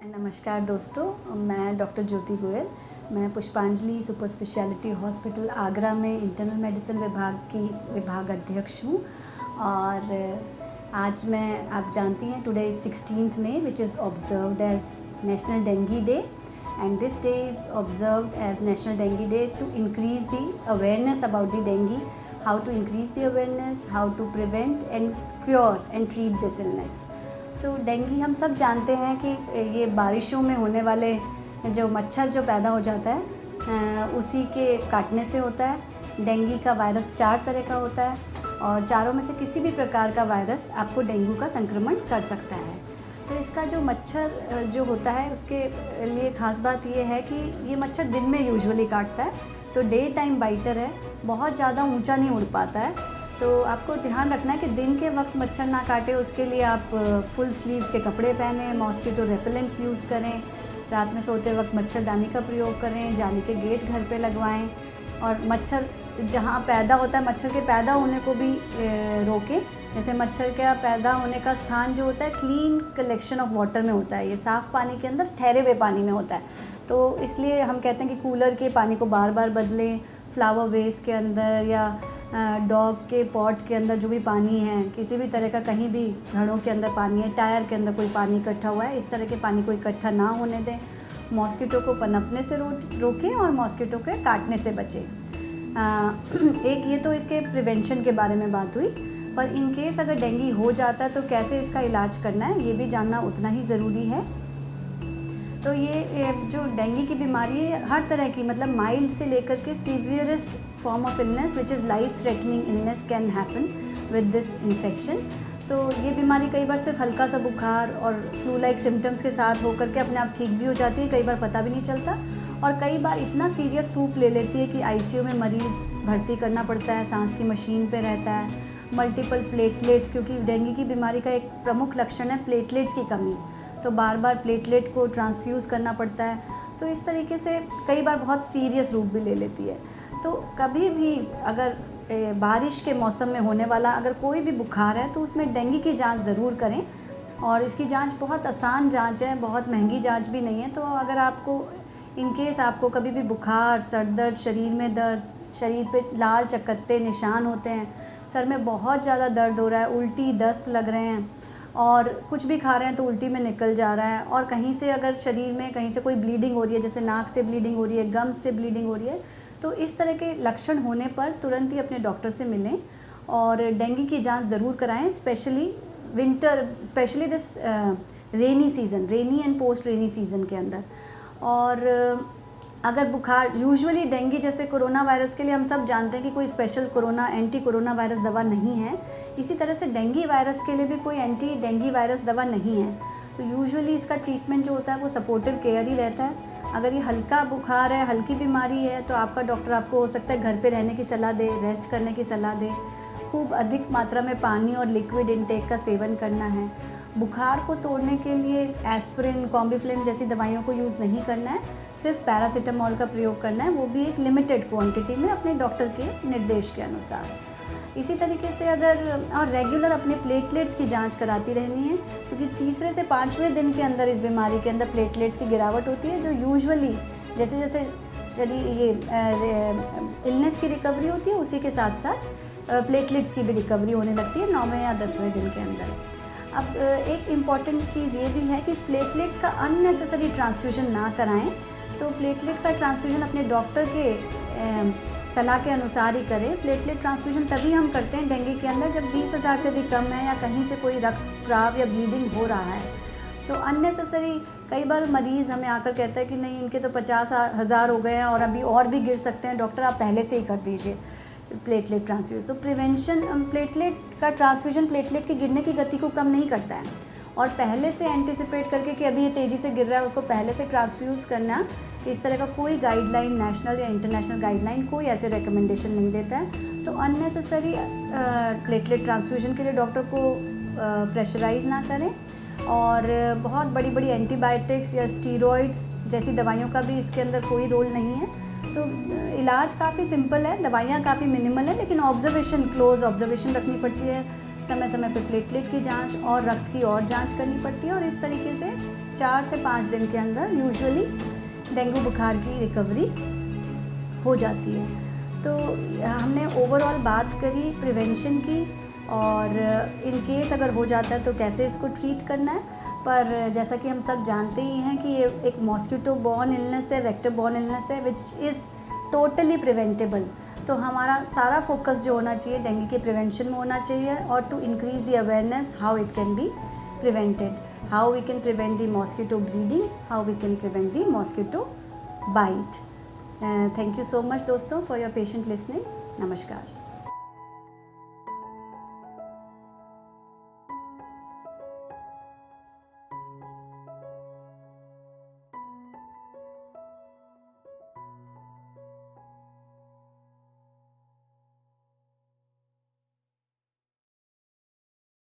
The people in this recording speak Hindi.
नमस्कार दोस्तों, मैं डॉक्टर ज्योति गोयल। मैं पुष्पांजलि सुपर स्पेशलिटी हॉस्पिटल आगरा में इंटरनल मेडिसिन विभाग की विभाग अध्यक्ष हूँ। और आज मैं, आप जानती हैं, today is 16th May which is observed as national dengue day, and this day is observed as national dengue day to increase the awareness about the dengue, how to increase the awareness, how to prevent and cure and treat this illness. So dengue हम सब जानते हैं कि ये बारिशों में होने वाले जो मच्छर जो पैदा हो जाता है उसी के काटने से होता है। डेंगू का वायरस 4 तरह का होता है और चारों में से किसी भी प्रकार का वायरस आपको डेंगू का संक्रमण कर सकता है। तो इसका जो मच्छर जो होता है उसके लिए ख़ास बात ये है कि ये मच्छर दिन में यूजुअली काटता है, तो डे टाइम बाइटर है, बहुत ज़्यादा ऊंचा नहीं उड़ पाता है। तो आपको ध्यान रखना है कि दिन के वक्त मच्छर ना काटे, उसके लिए आप फुल स्लीव्स के कपड़े पहनें, मॉस्किटो रेपेलेंट्स यूज़ करें, रात में सोते वक्त मच्छरदानी का प्रयोग करें, जाली के गेट घर पे लगवाएं और मच्छर जहाँ पैदा होता है मच्छर के पैदा होने को भी रोकें। जैसे मच्छर का पैदा होने का स्थान जो होता है क्लीन कलेक्शन ऑफ वाटर में होता है, ये साफ़ पानी के अंदर ठहरे हुए पानी में होता है। तो इसलिए हम कहते हैं कि कूलर के पानी को बार बार बदलें, फ्लावर वेस के अंदर या डॉग के पॉट के अंदर जो भी पानी है, किसी भी तरह का कहीं भी घड़ों के अंदर पानी है, टायर के अंदर कोई पानी इकट्ठा हुआ है, इस तरह के पानी को इकट्ठा ना होने दें। मॉस्किटो को पनपने से रोकें और मॉस्किटो के काटने से बचें। एक ये तो इसके प्रिवेंशन के बारे में बात हुई, पर इन केस अगर डेंगू हो जाता है तो कैसे इसका इलाज करना है ये भी जानना उतना ही ज़रूरी है। तो ये जो डेंगू की बीमारी है हर तरह की, मतलब माइल्ड से लेकर के severest form of illness which is life threatening illness can happen with this infection. तो ये बीमारी कई बार सिर्फ हल्का सा बुखार और फ्लू लाइक सिम्टम्स के साथ होकर के अपने आप ठीक भी हो जाती है, कई बार पता भी नहीं चलता, और कई बार इतना सीरियस रूप ले लेती है कि आईसीयू में मरीज़ भर्ती करना पड़ता है, सांस की मशीन पे रहता है। मल्टीपल प्लेटलेट्स, क्योंकि डेंगू की बीमारी का एक प्रमुख लक्षण है प्लेटलेट्स की कमी, तो बार बार प्लेटलेट को ट्रांसफ्यूज़ करना पड़ता है। तो इस तरीके से कई बार बहुत सीरियस रूप भी ले लेती है। तो कभी भी अगर बारिश के मौसम में होने वाला अगर कोई भी बुखार है तो उसमें डेंगू की जांच ज़रूर करें, और इसकी जांच बहुत आसान जांच है, बहुत महंगी जांच भी नहीं है। तो अगर आपको इन केस आपको कभी भी बुखार, सर दर्द, शरीर में दर्द, शरीर पे लाल चकत्ते निशान होते हैं, सर में बहुत ज़्यादा दर्द हो रहा है, उल्टी दस्त लग रहे हैं और कुछ भी खा रहे हैं तो उल्टी में निकल जा रहा है, और कहीं से अगर शरीर में कहीं से कोई ब्लीडिंग हो रही है, जैसे नाक से ब्लीडिंग हो रही है, गम्स से ब्लीडिंग हो रही है, तो इस तरह के लक्षण होने पर तुरंत ही अपने डॉक्टर से मिलें और डेंगू की जांच ज़रूर कराएं। Specially winter, specially this rainy season, rainy and post rainy season के अंदर। और अगर बुखार, यूजुअली डेंगू जैसे कोरोना वायरस के लिए हम सब जानते हैं कि कोई special corona anti corona virus दवा नहीं है, इसी तरह से डेंगू वायरस के लिए भी कोई एंटी डेंगू वायरस दवा नहीं है। तो यूजुअली इसका ट्रीटमेंट जो होता है वो सपोर्टिव केयर ही रहता है। अगर ये हल्का बुखार है, हल्की बीमारी है, तो आपका डॉक्टर आपको हो सकता है घर पे रहने की सलाह दे, रेस्ट करने की सलाह दे, खूब अधिक मात्रा में पानी और लिक्विड इंटेक का सेवन करना है। बुखार को तोड़ने के लिए एस्पिरिन, कॉम्बिफ्लिन जैसी दवाइयों को यूज़ नहीं करना है, सिर्फ पैरासीटामोल का प्रयोग करना है, वो भी एक लिमिटेड क्वांटिटी में अपने डॉक्टर के निर्देश के अनुसार। इसी तरीके से अगर और रेगुलर अपने प्लेटलेट्स की जांच कराती रहनी है, क्योंकि तीसरे से 5वें दिन के अंदर इस बीमारी के अंदर प्लेटलेट्स की गिरावट होती है, जो यूजुअली जैसे जैसे शरीर ये इलनेस की रिकवरी होती है उसी के साथ साथ प्लेटलेट्स की भी रिकवरी होने लगती है 9वें या 10वें दिन के अंदर। अब एक इम्पॉर्टेंट चीज़ ये भी है कि प्लेटलेट्स का अननेसेसरी ट्रांसफ्यूजन ना कराएं। तो प्लेटलेट का ट्रांसफ्यूजन अपने डॉक्टर के सलाह के अनुसार ही करें। प्लेटलेट ट्रांसफ्यूजन तभी हम करते हैं डेंगू के अंदर जब 20,000 से भी कम है या कहीं से कोई रक्तस्राव या ब्लीडिंग हो रहा है। तो अननेसेसरी कई बार मरीज़ हमें आकर कहता है कि नहीं, इनके तो 50,000 हो गए हैं और अभी और भी गिर सकते हैं, डॉक्टर आप पहले से ही कर दीजिए प्लेटलेट ट्रांसफ्यूज़न। तो प्रिवेंशन, प्लेटलेट का ट्रांसफ्यूजन प्लेटलेट की गिरने की गति को कम नहीं करता है, और पहले से एंटिसिपेट करके कि अभी ये तेज़ी से गिर रहा है उसको पहले से ट्रांसफ्यूज़ करना, इस तरह का कोई गाइडलाइन, नेशनल या इंटरनेशनल गाइडलाइन कोई ऐसे रिकमेंडेशन नहीं देता है। तो अननेसेसरी प्लेटलेट ट्रांसफ्यूजन के लिए डॉक्टर को प्रेशराइज़ ना करें, और बहुत बड़ी बड़ी एंटीबायोटिक्स या स्टीरॉइड्स जैसी दवाइयों का भी इसके अंदर कोई रोल नहीं है। तो इलाज काफ़ी सिंपल है, दवाइयाँ काफ़ी मिनिमल है, लेकिन ऑब्जर्वेशन, क्लोज ऑब्जर्वेशन रखनी पड़ती है, समय समय पे प्लेटलेट की जांच और रक्त की और जांच करनी पड़ती है, और इस तरीके से 4 से 5 दिन के अंदर यूजुअली डेंगू बुखार की रिकवरी हो जाती है। तो हमने ओवरऑल बात करी प्रिवेंशन की, और इन केस अगर हो जाता है तो कैसे इसको ट्रीट करना है। पर जैसा कि हम सब जानते ही हैं कि ये एक मॉस्किटो बॉर्न इलनेस है, वेक्टर बॉर्न इलनेस है, विच इज़ टोटली प्रिवेंटेबल। तो हमारा सारा फोकस जो होना चाहिए डेंगू के प्रिवेंशन में होना चाहिए, और to increase the awareness how it can be prevented, how we can prevent the mosquito breeding, how we can prevent the mosquito bite. Thank you so much दोस्तों फॉर योर पेशेंट लिसनिंग। नमस्कार।